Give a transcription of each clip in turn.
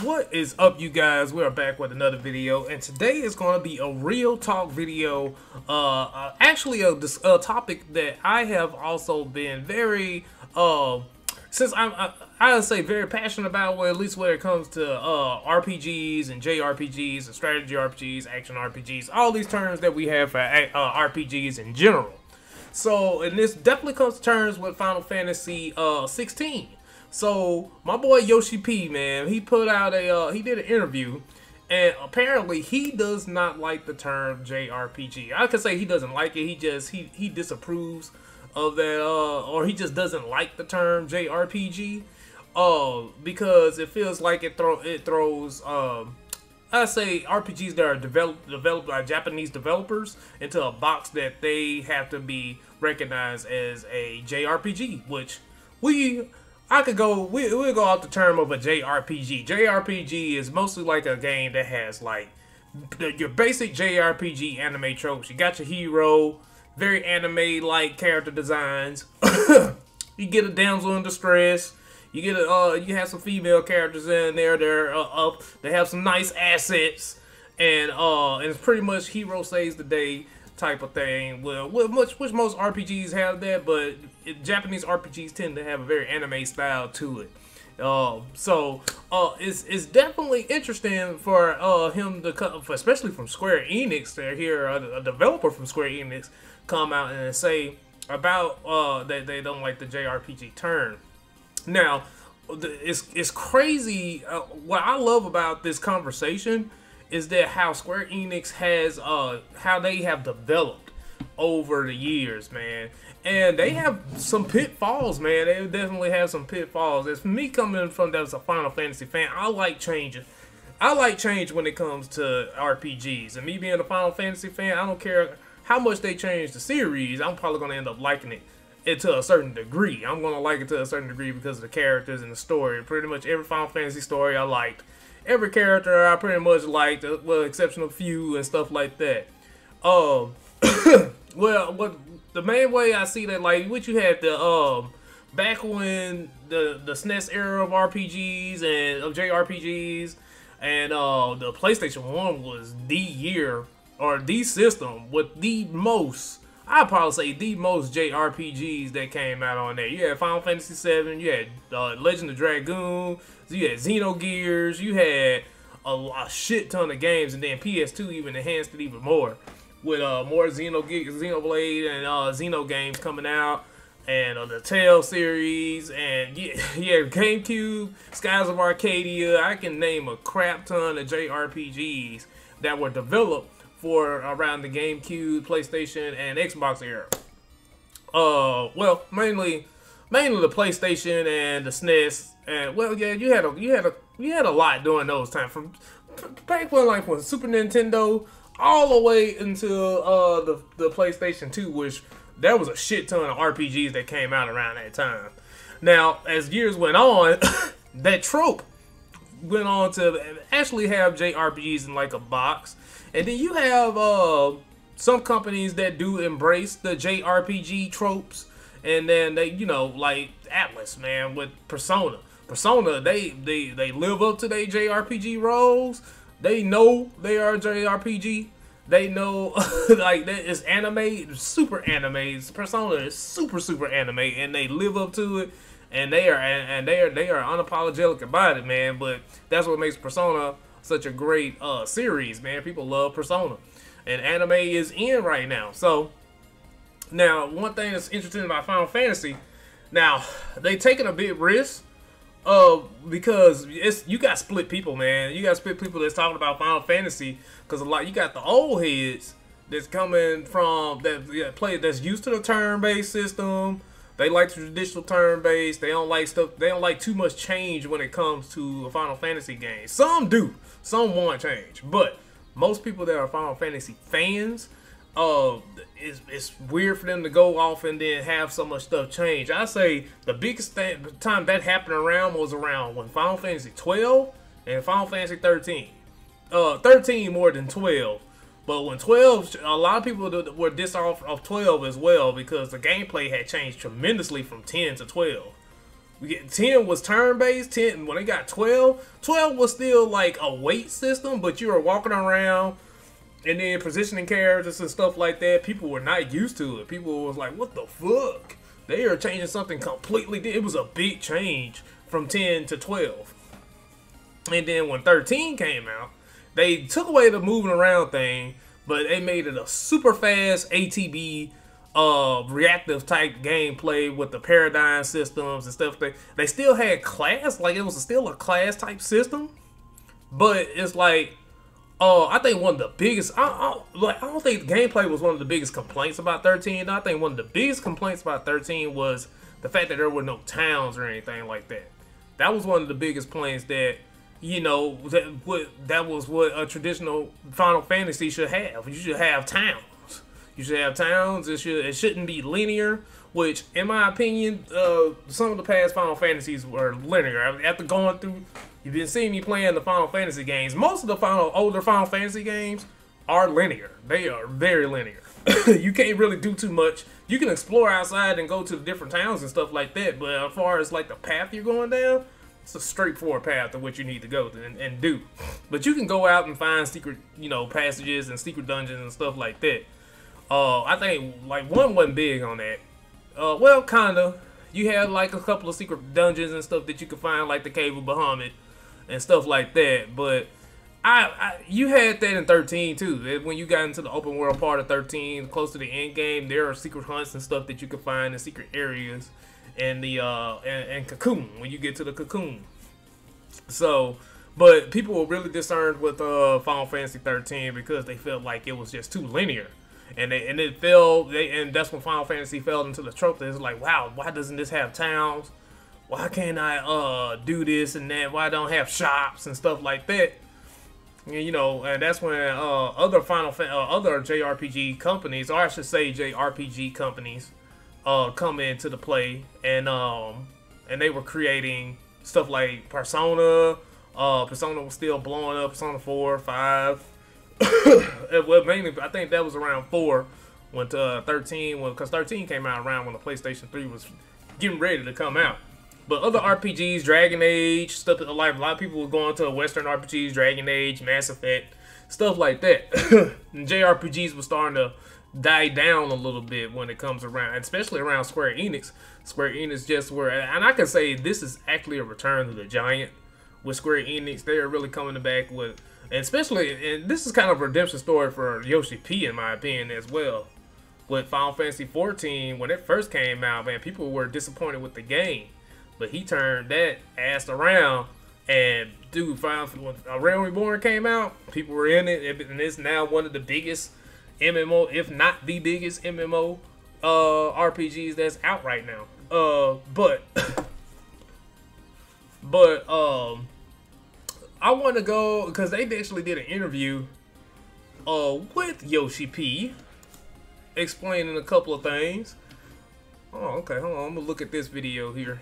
What is up, you guys? We are back with another video, and today is going to be a real talk video. Actually, a topic that I have also been very, since I would say very passionate about, well, at least when it comes to RPGs and JRPGs and strategy RPGs, action RPGs, all these terms that we have for RPGs in general. So, and this definitely comes to terms with Final Fantasy 16. So my boy Yoshi P, man, he put out he did an interview, and apparently he does not like the term JRPG. I could say he doesn't like it. He disapproves of that, or he just doesn't like the term JRPG, because it feels like it throws I say RPGs that are developed by Japanese developers into a box that they have to be recognized as a JRPG, which we'll go off the term of a JRPG. JRPG is mostly like a game that has like your basic JRPG anime tropes. You got your hero, very anime-like character designs. You get a damsel in distress. You get you have some female characters in there. They have some nice assets, and it's pretty much hero saves the day type of thing. Well, which most RPGs have that, but Japanese RPGs tend to have a very anime style to it. It's definitely interesting for him to come, especially from Square Enix, to hear a developer from Square Enix come out and say about that they don't like the JRPG term. Now, it's crazy. What I love about this conversation is that how Square Enix has how they have developed over the years, man, and they have some pitfalls, man. They definitely have some pitfalls. As for me, coming from that as a Final Fantasy fan, I like change. I like change when it comes to RPGs, and me being a Final Fantasy fan, I don't care how much they change the series. I'm probably gonna end up liking it to a certain degree. I'm gonna like it to a certain degree because of the characters and the story. Pretty much every Final Fantasy story I liked. Every character I pretty much liked, well, exception of few and stuff like that. Well, what the main way I see that, like, what you had the back when the SNES era of RPGs and of JRPGs, and the PlayStation 1 was the year or the system with the most, I'd probably say the most JRPGs that came out on there. You had Final Fantasy 7, you had Legend of Dragoon, you had Xenogears, you had a shit ton of games, and then PS2 even enhanced it even more with more Xenoblade and Xeno games coming out, and the Tale series, and yeah, GameCube, Skies of Arcadia. I can name a crap ton of JRPGs that were developed for around the GameCube, PlayStation, and Xbox era. Well, mainly the PlayStation and the SNES. And well, yeah, you had a lot during those times, from back when Super Nintendo all the way until the PlayStation 2, which there was a shit ton of RPGs that came out around that time. Now, as years went on, that trope went on to actually have JRPGs in like a box, and then you have some companies that do embrace the JRPG tropes, and then they, you know, like Atlas, man, with Persona, they live up to their JRPG roles. They know they are JRPG. They know like that is anime, super anime. Persona is super anime, and they live up to it. And they are unapologetic about it, man. But that's what makes Persona such a great series, man. People love Persona, and anime is in right now. So now, one thing that's interesting about Final Fantasy, now they taking a big risk, because you got split people, man. You got split people that's talking about Final Fantasy, because you got the old heads that's coming from that's used to the turn-based system. They like the traditional turn-based. They don't like stuff. They don't like too much change when it comes to a Final Fantasy game. Some do. Some want change. But most people that are Final Fantasy fans, it's weird for them to go off and then have so much stuff change. I say the biggest time that happened around was around when Final Fantasy 12 and Final Fantasy 13. 13 more than 12. But when 12, a lot of people were dissed off of 12 as well, because the gameplay had changed tremendously from 10 to 12. We get 10 was turn-based. 10 when they got 12 was still like a weight system, but you were walking around and then positioning characters and stuff like that. People were not used to it. People was like, what the fuck? They are changing something completely. It was a big change from 10 to 12. And then when 13 came out, they took away the moving around thing, but they made it a super fast ATB reactive type gameplay with the paradigm systems and stuff. They still had class, like it was still a class type system, but it's like, I think one of the biggest, I don't think gameplay was one of the biggest complaints about 13. I think one of the biggest complaints about 13 was the fact that there were no towns or anything like that. That was one of the biggest complaints that, you know, that was what a traditional Final Fantasy should have. You should have towns. You should have towns. It shouldn't be linear, which, in my opinion, some of the past Final Fantasies were linear. After going through, you've been seeing me playing the Final Fantasy games. Most of the older Final Fantasy games are linear. They are very linear. You can't really do too much. You can explore outside and go to the different towns and stuff like that, but as far as like the path you're going down, it's a straightforward path of what you need to go and do. But you can go out and find secret, you know, passages and secret dungeons and stuff like that. I think like one wasn't big on that. Well, kinda. You had like a couple of secret dungeons and stuff that you could find, like the Cave of Bahamut and stuff like that. But you had that in 13 too. When you got into the open world part of 13, close to the end game, there are secret hunts and stuff that you could find in secret areas. And the and Cocoon, when you get to the Cocoon. So, but people were really concerned with Final Fantasy 13 because they felt like it was just too linear, and that's when Final Fantasy fell into the trope that it's like, wow, why doesn't this have towns? Why can't I do this and that? Why don't I have shops and stuff like that? You know, and that's when other JRPG companies, or I should say JRPG companies, come into the play, and they were creating stuff like Persona. Persona was still blowing up. Persona 4, 5. Well, mainly I think that was around 4 when 13, because 13 came out around when the PlayStation 3 was getting ready to come out. But other RPGs, Dragon Age, stuff like a lot of people were going to Western RPGs, Dragon Age, Mass Effect, stuff like that. And JRPGs were starting to die down a little bit when it comes around, especially around Square Enix. Square Enix just were, and I can say this is actually a return to the giant with Square Enix. They are really coming back with, and especially, and this is kind of a redemption story for Yoshi P, in my opinion, as well. With Final Fantasy 14, when it first came out, man, people were disappointed with the game, but he turned that ass around. And dude, when Realm Reborn came out, people were in it, and it's now one of the biggest MMO, if not the biggest MMO RPGs that's out right now. But I want to go, because they actually did an interview with Yoshi P, explaining a couple of things. Oh, okay, hold on, I'm gonna look at this video here.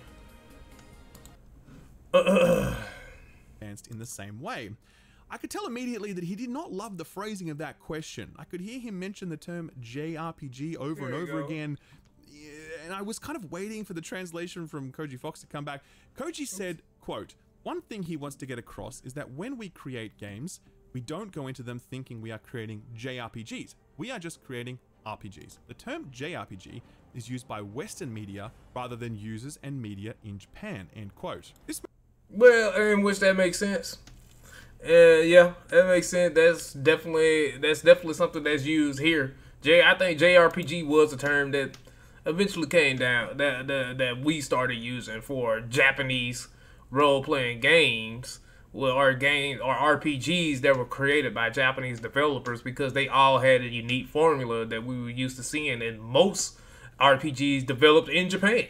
In the same way. I could tell immediately that he did not love the phrasing of that question. I could hear him mention the term JRPG over and over again, and I was kind of waiting for the translation from Koji Fox to come back. Koji said, quote, "One thing he wants to get across is that when we create games, we don't go into them thinking we are creating JRPGs. We are just creating RPGs. The term JRPG is used by Western media rather than users and media in Japan," end quote. Well, in which that makes sense. Yeah, that makes sense. That's definitely something that's used here. I think JRPG was a term that eventually came down, that we started using for Japanese role-playing games, or RPGs that were created by Japanese developers, because they all had a unique formula that we were used to seeing in most RPGs developed in Japan.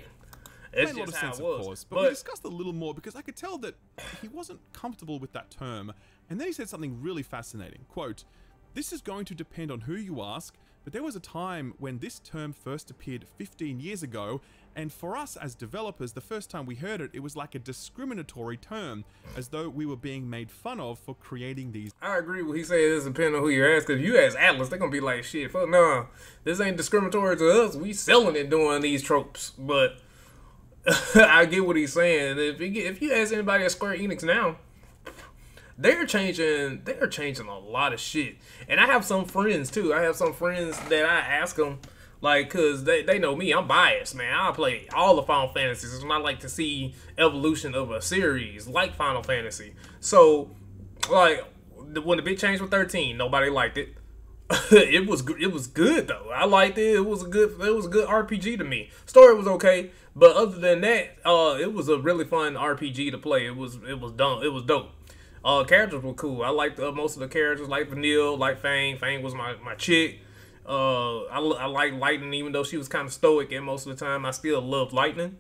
It made a lot of sense, of course, but we discussed a little more because I could tell that he wasn't comfortable with that term, and then he said something really fascinating. Quote, "This is going to depend on who you ask, but there was a time when this term first appeared 15 years ago, and for us as developers, the first time we heard it, it was like a discriminatory term, as though we were being made fun of for creating these." I agree with what he said. It doesn't depend on who you ask, because if you ask Atlas, they're going to be like, shit, fuck no, this ain't discriminatory to us. We selling it doing these tropes. But I get what he's saying. If you ask anybody at Square Enix now, they're changing a lot of shit. And I have some friends too. I have some friends that I ask them, like, cause they know me. I'm biased, man. I play all the Final Fantasies, and I like to see evolution of a series like Final Fantasy. So, like, when the big change with 13, nobody liked it. It was good though. I liked it. It was a good RPG to me. Story was okay, but other than that, it was a really fun RPG to play. It was dumb. It was dope. Characters were cool. I liked most of the characters, like Vanille, like Fang. Fang was my chick. I like Lightning, even though she was kind of stoic, and most of the time I still loved Lightning.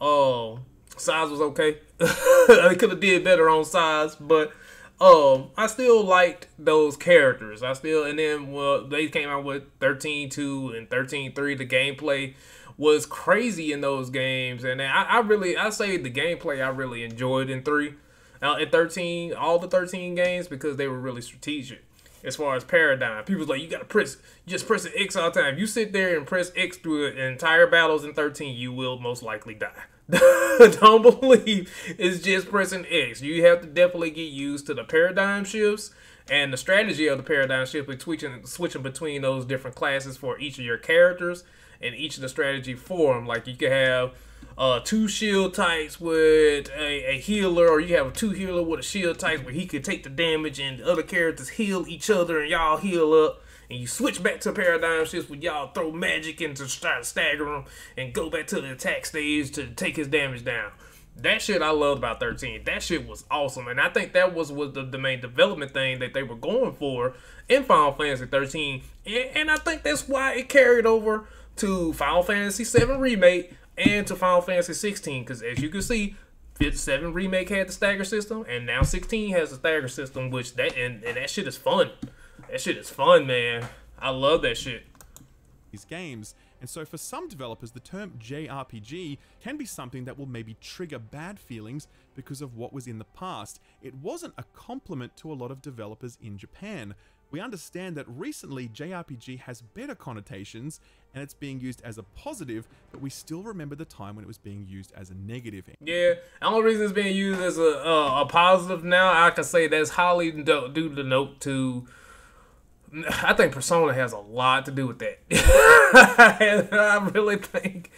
Size was okay. I could have did better on size, but I still liked those characters. And then they came out with 13.2 and 13.3. The gameplay was crazy in those games, and I say the gameplay I really enjoyed in 3. At 13, all the 13 games, because they were really strategic as far as paradigm. People's like, you just press the X all the time. If you sit there and press X through entire battles in 13, you will most likely die. Don't believe it's just pressing X. You have to definitely get used to the paradigm shifts and the strategy of the paradigm shift, switching between those different classes for each of your characters and each of the strategy for them. Like, you could have 2 shield types with a healer, or you have 2 healer with a shield type where he could take the damage and the other characters heal each other and y'all heal up, and you switch back to paradigm shifts where y'all throw magic in to try to stagger him and go back to the attack stage to take his damage down. That shit I loved about 13. That shit was awesome, and I think that was the main development thing that they were going for in Final Fantasy 13, and I think that's why it carried over to Final Fantasy 7 Remake and to Final Fantasy 16, because as you can see, 7 Remake had the stagger system, and now 16 has the stagger system, which that shit is fun. That shit is fun, man. I love that shit. These games, and so for some developers, the term JRPG can be something that will maybe trigger bad feelings because of what was in the past. It wasn't a compliment to a lot of developers in Japan. We understand that recently JRPG has better connotations and it's being used as a positive, but we still remember the time when it was being used as a negative. Yeah, the only reason it's being used as a positive now, I can say that's highly due to note to. I think Persona has a lot to do with that. I really think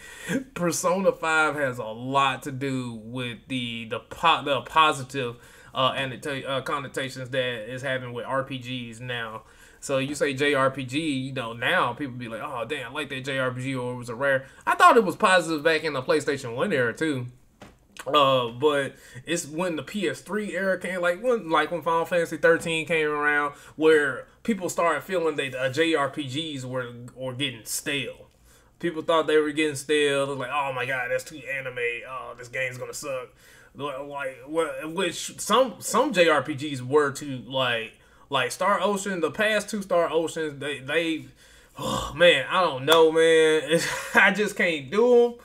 Persona 5 has a lot to do with the positive connotations that is having with RPGs now. So you say JRPG, you know, now people be like, oh damn, I like that JRPG, or it was a rare. I thought it was positive back in the PlayStation 1 era too. But it's when the PS3 era came, like when Final Fantasy 13 came around, where people started feeling that JRPGs were getting stale. People thought they were getting stale. They're like, oh my god, that's too anime. Oh, this game's gonna suck. Which some JRPGs were too, like Star Ocean. The past 2 Star Oceans, they oh man, I don't know, man. I just can't do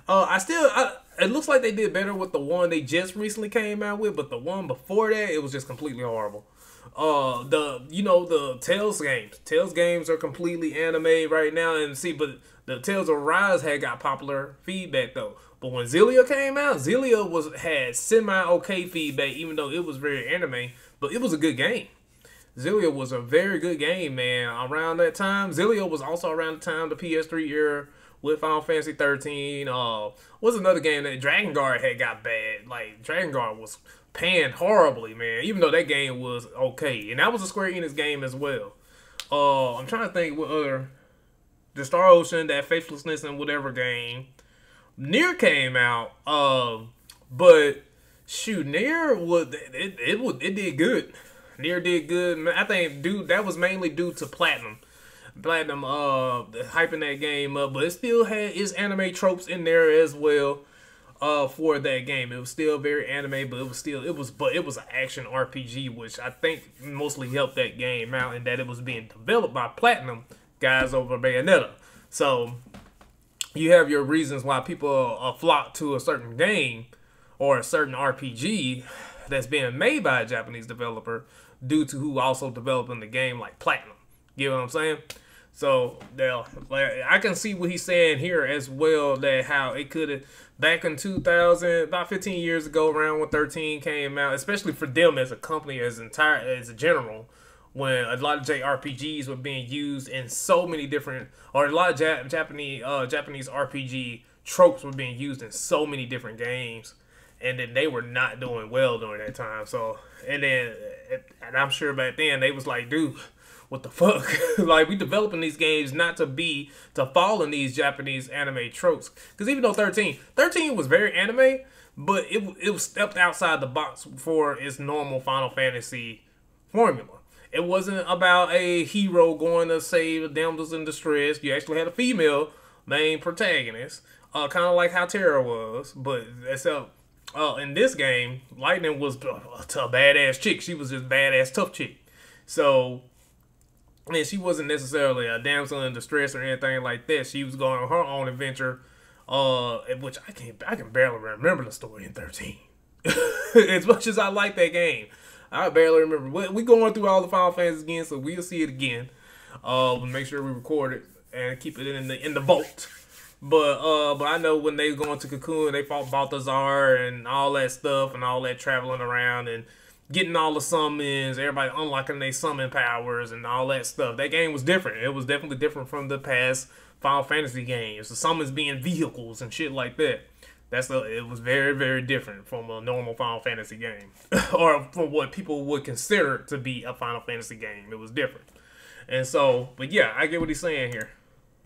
them. It looks like they did better with the one they just recently came out with, but the one before that, it was just completely horrible. The Tales games. Tales games are completely anime right now, and but the Tales of Rise had got popular feedback though. But when Xillia came out, Xillia had semi-okay feedback, even though it was very anime, but it was a good game. Xillia was a very good game, man. Around that time, Xillia was also around the time the PS3 era with Final Fantasy 13. Was another game that Dragon Guard had got bad. Like, Dragon Guard was panned horribly, man, even though that game was okay. And that was a Square Enix game as well. I'm trying to think what other. The Star Ocean, that Faithlessness and whatever game. Nier came out, but shoot, Nier it did good. Nier did good. I think, that was mainly due to Platinum hyping that game up, but it still had its anime tropes in there as well. For that game, it was still very anime, but it was an action RPG, which I think mostly helped that game out, and that it was being developed by Platinum guys over Bayonetta. So you have your reasons why people flock to a certain game or a certain RPG that's being made by a Japanese developer due to who also developing the game, like Platinum. You know what I'm saying? So now, like, I can see what he's saying here as well, that how it could have back in 2000, about 15 years ago, around when 13 came out, especially for them as a company, as a general, when a lot of JRPGs were being used in so many different, or a lot of Japanese RPG tropes were being used in so many different games, and then they were not doing well during that time. So, and I'm sure back then they was like, dude, what the fuck? Like, we developing these games not to fall in these Japanese anime tropes. Because even though 13 was very anime, but it was stepped outside the box for its normal Final Fantasy formula. It wasn't about a hero going to save damsels in distress. You actually had a female main protagonist, kind of like how Terra was. But except in this game, Lightning was a badass chick. She was just badass tough chick. So, and she wasn't necessarily a damsel in distress or anything like that. She was going on her own adventure, which I can barely remember the story in 13. As much as I like that game, I barely remember. We going through all the Final Fantasy again, so we'll see it again. Make sure we record it and keep it in the vault. But I know when they going to Cocoon, they fought Balthazar and all that stuff and all that traveling around and getting all the summons, everybody unlocking their summon powers and all that stuff. That game was different. It was definitely different from the past Final Fantasy games. The summons being vehicles and shit like that. It was very, very different from a normal Final Fantasy game. Or from what people would consider to be a Final Fantasy game. It was different. And so, but yeah, I get what he's saying here.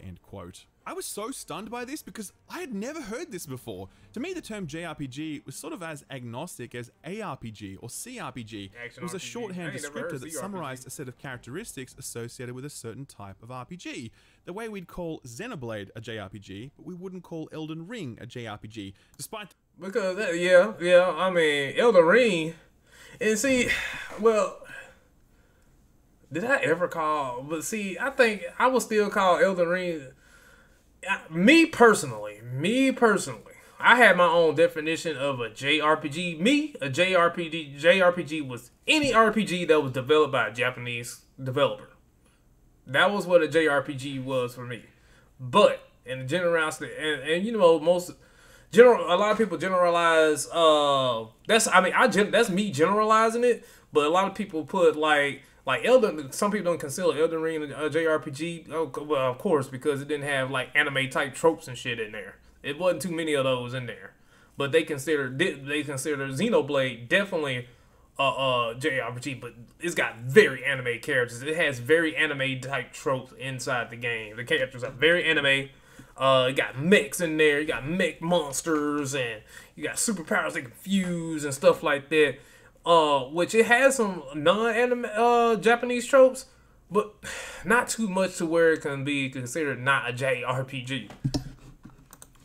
End quote. I was so stunned by this because I had never heard this before. To me, the term JRPG was sort of as agnostic as ARPG or CRPG. It was a shorthand descriptor that summarized a set of characteristics associated with a certain type of RPG. The way we'd call Xenoblade a JRPG, but we wouldn't call Elden Ring a JRPG, despite... Because, yeah, I mean, Elden Ring, and see, well... Did I ever call... But see, I think I would still call Elden Ring... Me personally, I had my own definition of a JRPG. A JRPG was any RPG that was developed by a Japanese developer. That was what a JRPG was for me. But in the generality, and you know, a lot of people generalize. That's me generalizing it. But a lot of people put like some people don't consider Elden Ring a JRPG. Oh, well, of course, because it didn't have like anime type tropes and shit in there. It wasn't too many of those in there. But they consider Xenoblade definitely a JRPG, but it's got very anime characters. It has very anime type tropes inside the game. The characters are very anime. You got mechs in there. You got mech monsters, and you got superpowers that can fuse and stuff like that. Which it has some non-anime Japanese tropes, but not too much to where it can be considered not a JRPG.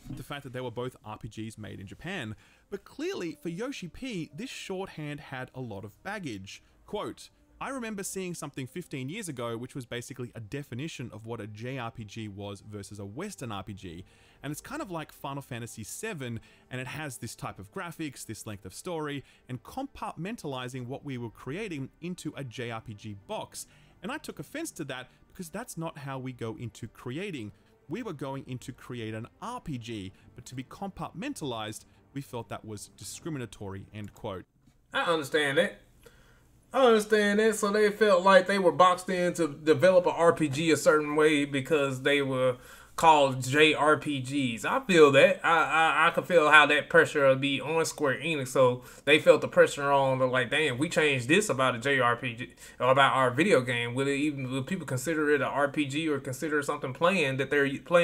The fact that they were both RPGs made in Japan, but clearly for Yoshi P, this shorthand had a lot of baggage. Quote, I remember seeing something 15 years ago which was basically a definition of what a JRPG was versus a Western RPG, and it's kind of like Final Fantasy VII, and it has this type of graphics, this length of story, and compartmentalizing what we were creating into a JRPG box. And I took offense to that because that's not how we go into creating. We were going in to create an RPG, but to be compartmentalized, we felt that was discriminatory, end quote. I understand that. So they felt like they were boxed in to develop an RPG a certain way because they were called JRPGs. I feel that. I can feel how that pressure would be on Square Enix. So they felt the pressure on. They're like, damn, we changed this about a JRPG or about our video game. Would people consider it an RPG or consider something playing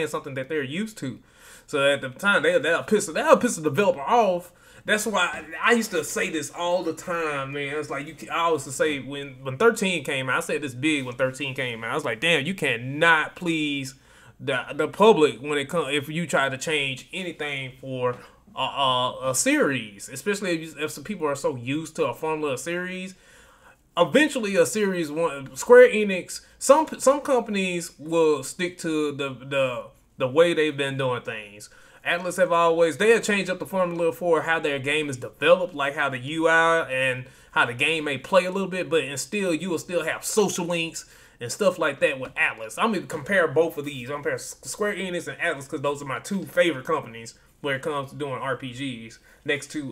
something that they're used to? So at the time, that'll piss the developer off. That's why I used to say this all the time, man. It's like I always to say when 13 came out, I said this big when 13 came out. I was like, damn, you cannot please the public when it comes if you try to change anything for a series, especially if some people are so used to a formula of series. Eventually, a series Square Enix, some companies will stick to the way they've been doing things. Atlas they'll change up the formula for how their game is developed, like how the UI and how the game may play a little bit, but and still you will still have social links and stuff like that with Atlas. I'm gonna compare both of these. I'm gonna compare Square Enix and Atlas because those are my two favorite companies when it comes to doing RPGs, next to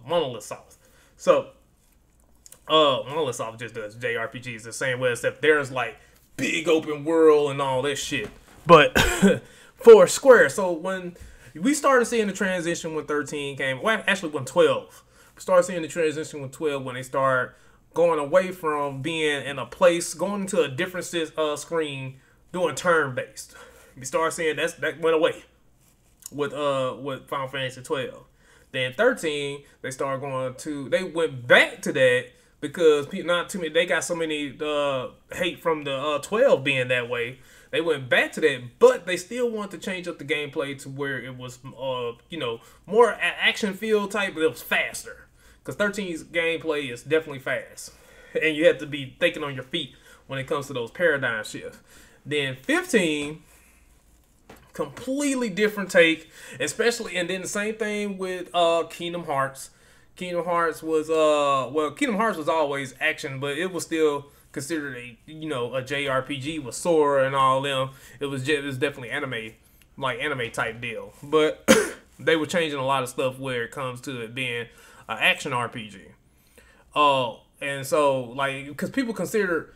Monolith Soft. So Monolith Soft just does JRPGs the same way, except there's like big open world and all this shit. But for Square, so when we started seeing the transition when 13 came, well, actually when 12, we started seeing the transition with 12 when they started going away from being in a place, going into a different screen, doing turn-based. We started seeing that went away with Final Fantasy 12. Then 13, they went back to that because they got so many hate from the 12 being that way. They went back to that, but they still want to change up the gameplay to where it was, more action feel type, but it was faster. Because 13's gameplay is definitely fast. And you have to be thinking on your feet when it comes to those paradigm shifts. Then 15, completely different take. Especially, and then the same thing with Kingdom Hearts. Kingdom Hearts was always action, but it was still considered a JRPG with Sora and all them. It was definitely anime type deal. But they were changing a lot of stuff where it comes to it being an action RPG. And so because people consider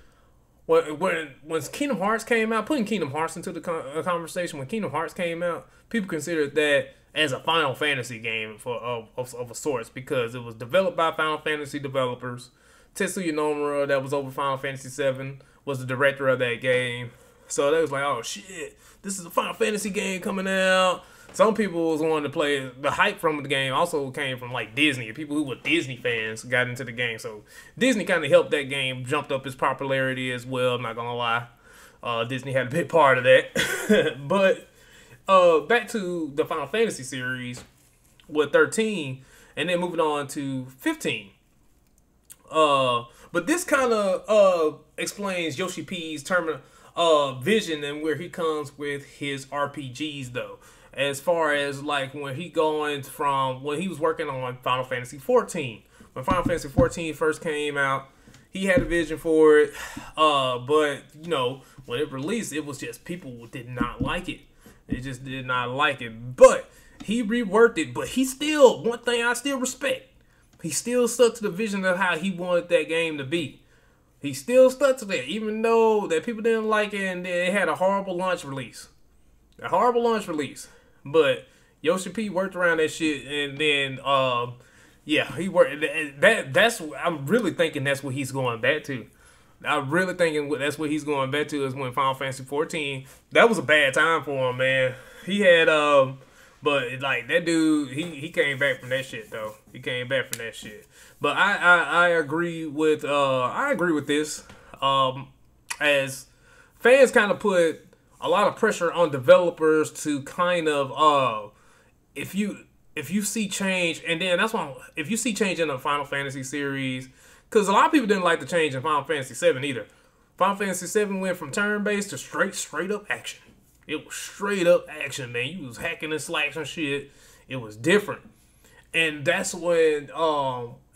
when Kingdom Hearts came out, putting Kingdom Hearts into the conversation, when Kingdom Hearts came out, people considered that as a Final Fantasy game of a sorts because it was developed by Final Fantasy developers. Tetsuya Nomura, that was over Final Fantasy VII, was the director of that game. So they was like, oh shit, this is a Final Fantasy game coming out. Some people was wanting to play. The hype from the game also came from like Disney. People who were Disney fans got into the game. So Disney kind of helped that game, jumped up its popularity as well. I'm not gonna lie, Disney had a big part of that. But back to the Final Fantasy series with 13, and then moving on to 15. But this kind of explains Yoshi P's vision and where he comes with his RPGs though. As far as like when he was working on Final Fantasy 14. When Final Fantasy 14 first came out, he had a vision for it. But when it released, it was just people did not like it. They just did not like it. But he reworked it. But one thing I still respect. He still stuck to the vision of how he wanted that game to be. He still stuck to that, even though that people didn't like it and it had a horrible launch release. But Yoshi P worked around that shit, and then he worked. I'm really thinking that's what he's going back to. I'm really thinking that's what he's going back to is when Final Fantasy 14. That was a bad time for him, man. He had but like that dude, he came back from that shit though. He came back from that shit. But I agree with this. As fans kind of put a lot of pressure on developers to kind of if you see change, and then that's why if you see change in the Final Fantasy series, because a lot of people didn't like the change in Final Fantasy 7 either. Final Fantasy 7 went from turn-based to straight up action. It was straight up action, man. You was hacking and slashing shit. It was different. And that's when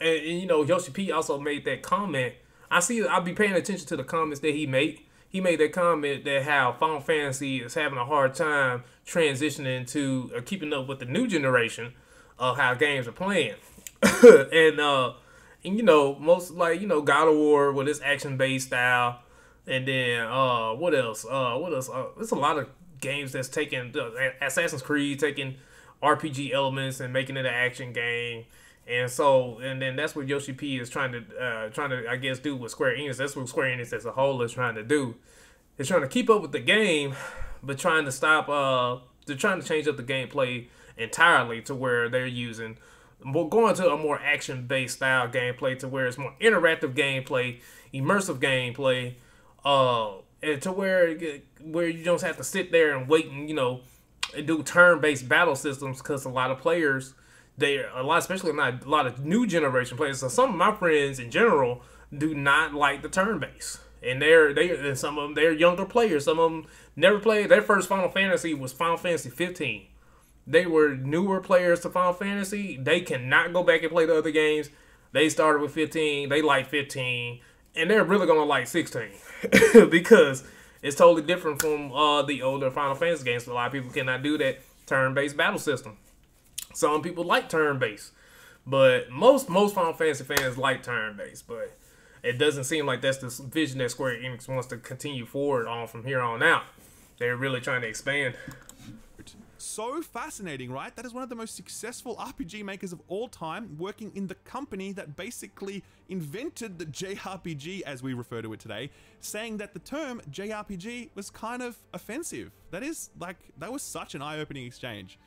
Yoshi P also made that comment. I'll be paying attention to the comments that he made. He made that comment that how Final Fantasy is having a hard time transitioning to keeping up with the new generation of how games are playing. and most God of War with its action-based style. And then what else? There's a lot of games that's taking Assassin's Creed taking RPG elements and making it an action game. And then that's what Yoshi P is trying to I guess do with Square Enix. That's what Square Enix as a whole is trying to do. They're trying to keep up with the game, but trying to they're trying to change up the gameplay entirely to where they're going to a more action-based style gameplay to where it's more interactive gameplay, immersive gameplay, and to where you don't have to sit there and wait and do turn-based battle systems because a lot of players, especially not a lot of new generation players. So some of my friends in general do not like the turn-based, and some of them they're younger players. Some of them never played. Their first Final Fantasy was Final Fantasy 15. They were newer players to Final Fantasy. They cannot go back and play the other games. They started with 15. They like 15. and they're really gonna like 16 because it's totally different from the older Final Fantasy games. A lot of people cannot do that turn-based battle system. Some people like turn-based, but most Final Fantasy fans like turn-based. But it doesn't seem like that's the vision that Square Enix wants to continue forward on from here on out. They're really trying to expand. So fascinating, right? That is one of the most successful RPG makers of all time, working in the company that basically invented the JRPG, as we refer to it today, saying that the term JRPG was kind of offensive. That was such an eye-opening exchange.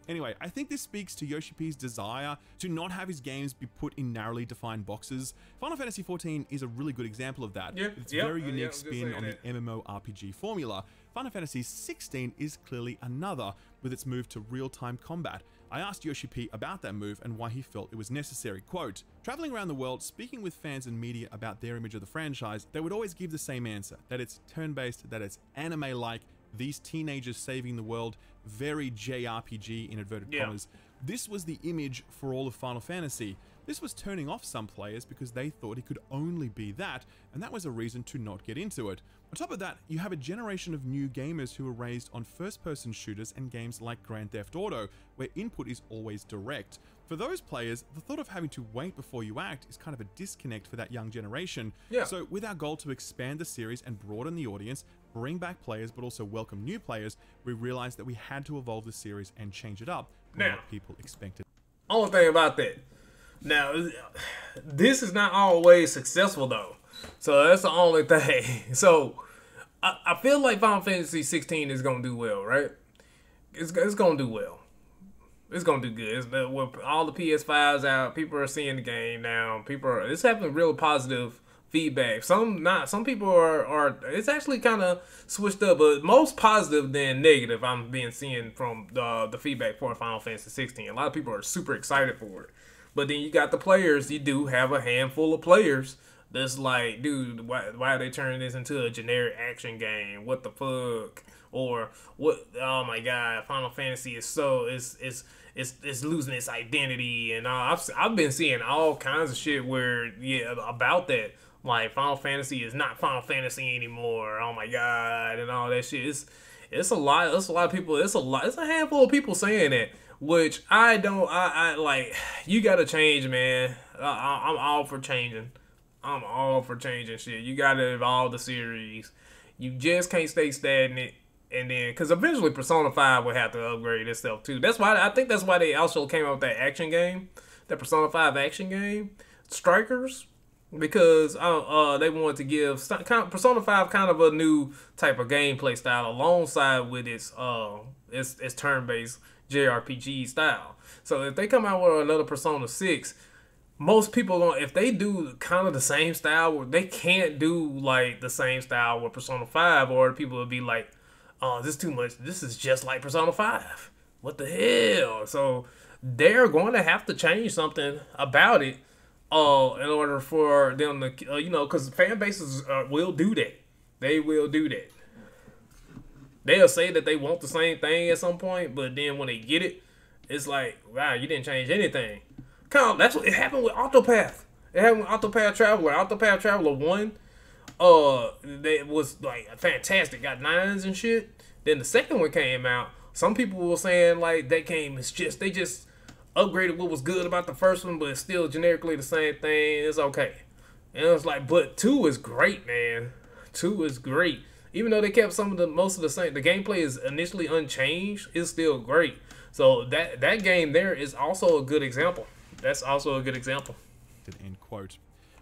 Anyway, I think this speaks to Yoshi P's desire to not have his games be put in narrowly defined boxes. Final Fantasy XIV is a really good example of that. It's a very unique spin on the MMORPG formula. Final Fantasy XVI is clearly another, with its move to real-time combat. I asked Yoshi P about that move and why he felt it was necessary. Quote, traveling around the world, speaking with fans and media about their image of the franchise, they would always give the same answer, that it's turn-based, that it's anime-like, these teenagers saving the world, very JRPG in inverted commas. This was the image for all of Final Fantasy. This was turning off some players because they thought it could only be that, and that was a reason to not get into it. On top of that, you have a generation of new gamers who were raised on first-person shooters and games like Grand Theft Auto, where input is always direct. For those players, the thought of having to wait before you act is kind of a disconnect for that young generation. So with our goal to expand the series and broaden the audience, bring back players but also welcome new players, we realized that we had to evolve the series and change it up from what people expected. Only thing about that, now, this is not always successful though. So that's the only thing. So I feel like Final Fantasy 16 is gonna do well, right? It's gonna do well. It's gonna do good. With all the PS5s out, people are seeing the game now. It's having real positive feedback. Some people are it's actually kind of switched up, but most positive than negative I'm seeing from the feedback for Final Fantasy 16. A lot of people are super excited for it. But then you got the players. You do have a handful of players that's like, dude, why are they turning this into a generic action game? What the fuck? Or what? Oh my god, Final Fantasy is it's losing its identity. And I've been seeing all kinds of shit where about that. Like Final Fantasy is not Final Fantasy anymore. Oh my god, and all that shit. It's a lot. It's a lot of people. It's a handful of people saying that. Which I don't, I like, you gotta change, man. I'm all for changing. I'm all for changing shit. You gotta evolve the series. You just can't stay stagnant. And then, because eventually Persona 5 will have to upgrade itself too. I think that's why they also came up with that action game, that Persona 5 action game, Strikers. Because they wanted to give Persona 5 kind of a new type of gameplay style alongside with its turn-based JRPG style. So if they come out with another Persona 6, most people if they do kind of the same style, they can't do like the same style with Persona 5, or people will be like, oh, this is too much. This is just like Persona 5. What the hell? So they're going to have to change something about it in order for them to, because fan bases will do that. They will do that. They'll say that they want the same thing at some point, but then when they get it, it's like, wow, you didn't change anything. That's what it happened with Octopath. It happened with Octopath Traveler. Octopath Traveler 1, they was like fantastic, got 9s and shit. Then the second one came out. Some people were saying like that game is they just upgraded what was good about the first one, but it's still generically the same thing. It's okay. And it was like, but 2 is great, man. 2 is great. Even though they kept most of the same, the gameplay is initially unchanged, it's still great. So that game there is also a good example. That's also a good example. End quote.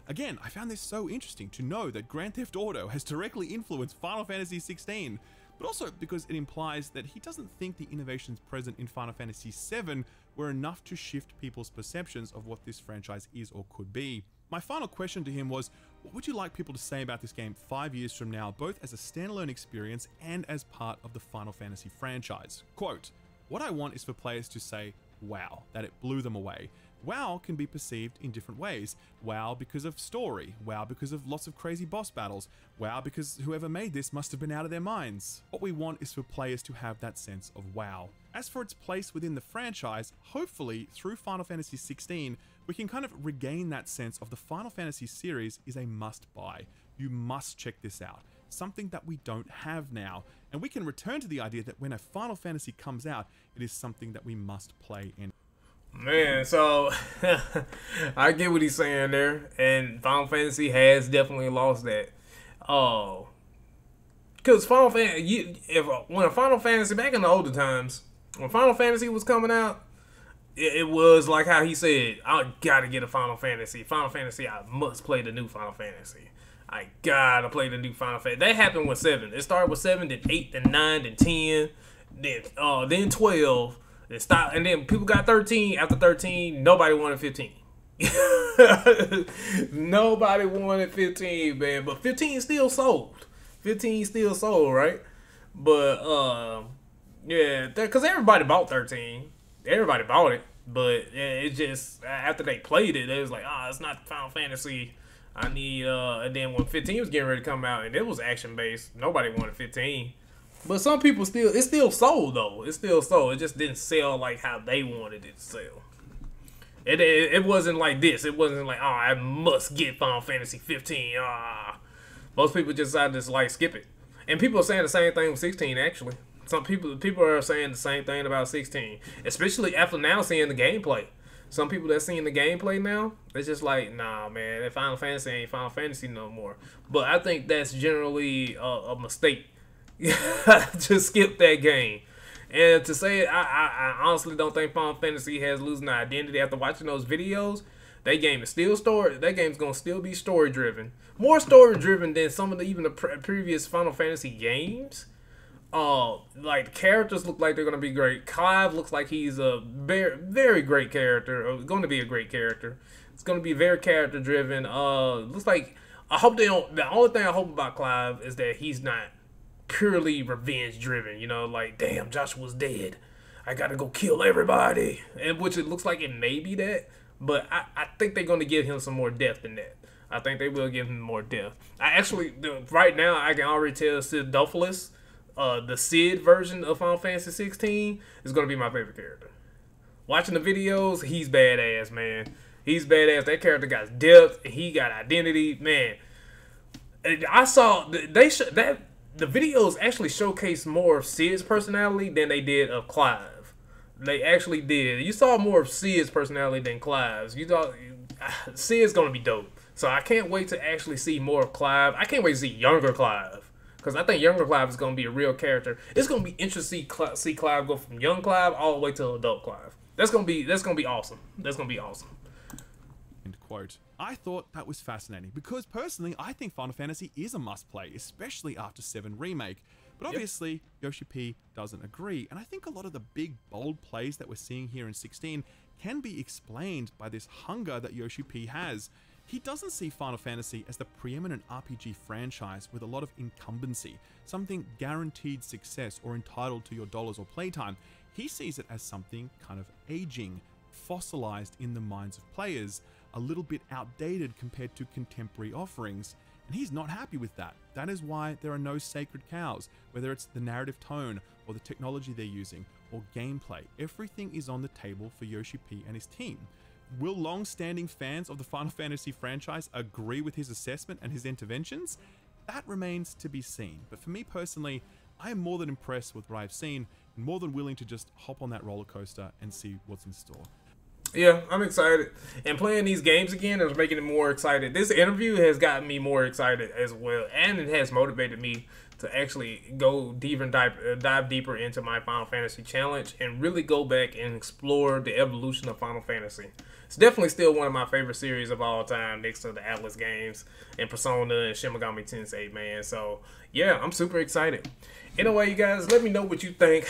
Again, I found this so interesting to know that Grand Theft Auto has directly influenced Final Fantasy XVI, but also because it implies that he doesn't think the innovations present in Final Fantasy VII were enough to shift people's perceptions of what this franchise is or could be. My final question to him was, what would you like people to say about this game 5 years from now, both as a standalone experience and as part of the Final Fantasy franchise? Quote, what I want is for players to say, wow, that it blew them away. WoW can be perceived in different ways. WoW because of story. WoW because of lots of crazy boss battles. WoW because whoever made this must have been out of their minds. What we want is for players to have that sense of WoW. As for its place within the franchise, hopefully through Final Fantasy XVI, we can kind of regain that sense of the Final Fantasy series is a must-buy. You must check this out. Something that we don't have now. And we can return to the idea that when a Final Fantasy comes out, it is something that we must play in. Man, so I get what he's saying there, and Final Fantasy has definitely lost that. Oh, because Final Fantasy, when a Final Fantasy back in the older times, when Final Fantasy was coming out, it was like how he said, "I gotta get a Final Fantasy. Final Fantasy, I must play the new Final Fantasy. I gotta play the new Final Fantasy." That happened with 7. It started with 7, then 8, then 9, then 10, then 12. It stopped, and then people got 13. After 13, nobody wanted 15. Nobody wanted 15, man. But 15 still sold. 15 still sold, right? But yeah, because everybody bought 13. Everybody bought it, but it just after they played it, it was like, it's not Final Fantasy. I need and then when 15 was getting ready to come out, and it was action based, nobody wanted 15. But some people it still sold though. It still sold. It just didn't sell like how they wanted it to sell. It wasn't like this. It wasn't like, I must get Final Fantasy 15. Most people just decided to like skip it. And people are saying the same thing with 16 actually. Some people are saying the same thing about 16, especially after now seeing the gameplay. Some people that seeing the gameplay now, it's just like, nah, man, that Final Fantasy ain't Final Fantasy no more. But I think that's generally a mistake. Just skip that game. And to say it, I honestly don't think Final Fantasy has losing the identity after watching those videos. That game is still that game's gonna still be story driven, more story driven than some of the previous Final Fantasy games. Like the characters look like they're gonna be great. Clive looks like he's a very, very great character. Or going to be a great character. It's gonna be very character driven. Looks like I hope they don't. The only thing I hope about Clive is that he's not purely revenge driven. You know, like damn, Joshua's dead. I gotta go kill everybody. And which it looks like it may be that, but I think they're gonna give him some more depth than that. I think they will give him more depth. Right now I can already tell Sidophilis, the Sid version of Final Fantasy 16 is going to be my favorite character. Watching the videos, he's badass, man. He's badass. That character got depth. He got identity, man. I saw the videos actually showcase more of Sid's personality than they did of Clive. They actually did. You saw more of Sid's personality than Clive's. You thought Sid's going to be dope. So I can't wait to actually see more of Clive. I can't wait to see younger Clive. Because I think younger Clive is going to be a real character. It's going to be interesting to see Clive go from young Clive all the way to adult Clive. That's going to be awesome. That's going to be awesome. End quote. I thought that was fascinating because personally, I think Final Fantasy is a must-play, especially after 7 Remake. But obviously, Yoshi P doesn't agree. And I think a lot of the big, bold plays that we're seeing here in 16 can be explained by this hunger that Yoshi P has. He doesn't see Final Fantasy as the preeminent RPG franchise with a lot of incumbency, something guaranteed success or entitled to your dollars or playtime. He sees it as something kind of aging, fossilized in the minds of players, a little bit outdated compared to contemporary offerings. And he's not happy with that. That is why there are no sacred cows, whether it's the narrative tone or the technology they're using or gameplay. Everything is on the table for Yoshi P and his team. Will long-standing fans of the Final Fantasy franchise agree with his assessment and his interventions? That remains to be seen. But for me personally, I am more than impressed with what I've seen and more than willing to just hop on that roller coaster and see what's in store. Yeah, I'm excited. And playing these games again is making it more excited. This interview has gotten me more excited as well. And it has motivated me to actually go deeper and dive deeper into my Final Fantasy challenge and really go back and explore the evolution of Final Fantasy. It's definitely still one of my favorite series of all time, next to the Atlas games and Persona and Shin Megami Tensei, man. So yeah, I'm super excited. Anyway, you guys, let me know what you think.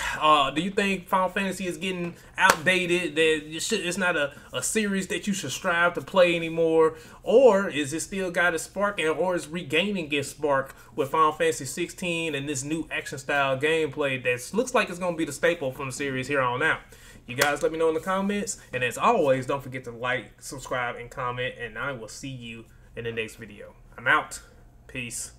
Do you think Final Fantasy is getting outdated, that it's not a series that you should strive to play anymore? Or is it still got a spark, or is regaining its spark with Final Fantasy 16 and this new action style gameplay that looks like it's going to be the staple from the series here on out? You guys let me know in the comments. And as always, don't forget to like, subscribe, and comment. And I will see you in the next video. I'm out. Peace.